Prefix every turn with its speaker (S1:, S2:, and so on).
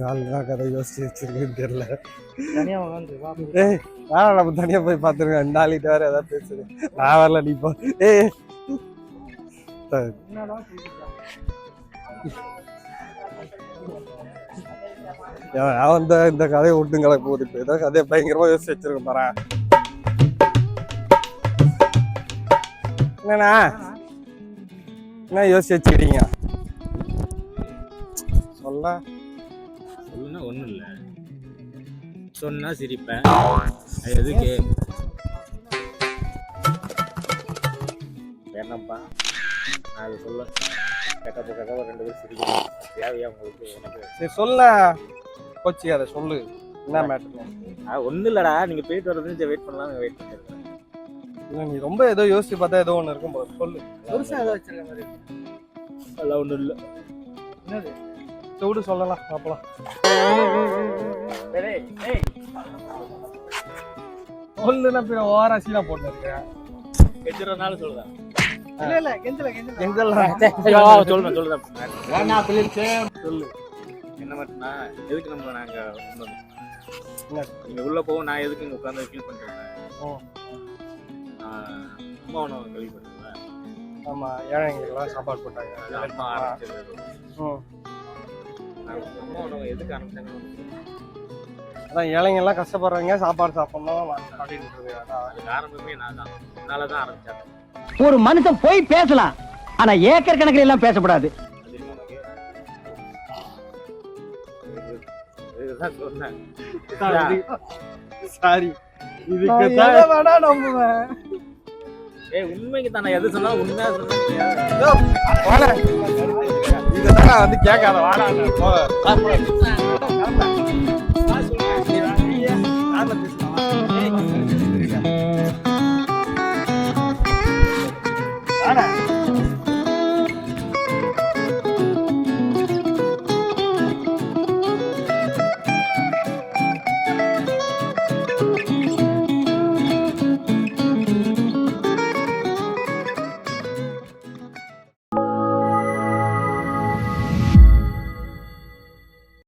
S1: ஆள் கதை யோசிச்சு வச்சிருக்குன்னு தெரியல.
S2: தனியா உட்காந்து
S1: ஏய் நான் நம்ம தனியா போய் பார்த்துருக்கேன். ரெண்டு ஆளிட்டு வேற ஏதாவது பேசுது. நான் வரல நீ போ. ஏய் நான் இந்த கதையை விட்டுங்களை போகுது. இப்போ ஏதோ கதையை பயங்கரமா யோசிச்சு வச்சிருக்கேன் பாரு. என்னண்ணா என்ன யோசிச்சு வச்சுக்கிறீங்க? சொல்லுன்னா
S2: ஒன்றும் இல்லை, சொன்னா சிரிப்பேன். எதுக்கு வேணாம்ப்பா, நான் அதை சொல்ல கெட்டப்போ 2 பேரும் சிரிக்கணும். தேவையா உங்களுக்கு? எனக்கு
S1: சரி சொல்ல கோச்சி அதை சொல்லு. என்ன மேட்டர்?
S2: ஒன்றும் இல்லைடா, நீங்கள் போயிட்டு வரதுன்னு வெயிட் பண்ணலாம். வெயிட் பண்ணிருக்கேன்.
S1: இல்லை நீ ரொம்ப ஏதோ யோசிச்சு பார்த்தா ஏதோ ஒன்று இருக்கும் போது சொல்லு.
S2: பெருசாக ஏதோ வச்சிருக்க மாதிரி அதெல்லாம் ஒன்றும் இல்லை.
S1: என்னது சூடு சொல்லலாம் பார்ப்பலாம். சொல்லுன்னா பின்ன ஓராசினா போட்டு இருக்கேன்.
S2: கெஞ்சுறதுனால சொல்லுதான். சொல்லு என்ன மட்டும்னா எதுக்கு நம்ம நாங்க நீங்க உள்ள போவோம். நான் எதுக்கு இங்க உட்காந்து ஃபீல் பண்றேன். அம்மா உணவு கேள்விப்பட்டிருக்கேன்.
S1: ஆமா ஏழைங்களுக்கெல்லாம் சாப்பாடு போட்டாங்க.
S2: அம்மா உணவு எதுக்கு ஆரம்பிச்சாங்க?
S1: அதான் ஏழைங்க எல்லாம் கஷ்டப்படுறாங்க, சாப்பாடு சாப்பிடணும் அப்படின்னு.
S2: அதுக்கு ஆரம்பமே நான் தான். என்னால தான் ஆரம்பிச்சாங்க.
S3: ஒரு மனுஷன் போய் பேசலாம், ஆனா ஏக்கர் கணக்கில் எல்லாம் பேசக்கூடாது.
S1: சாரி இதுக்கு வேணா நம்புவேன்.
S2: உண்மைக்கு தானே எது சொன்னா உண்மையா சொன்னா
S1: இதுதான் வந்து கேட்காத வாடா.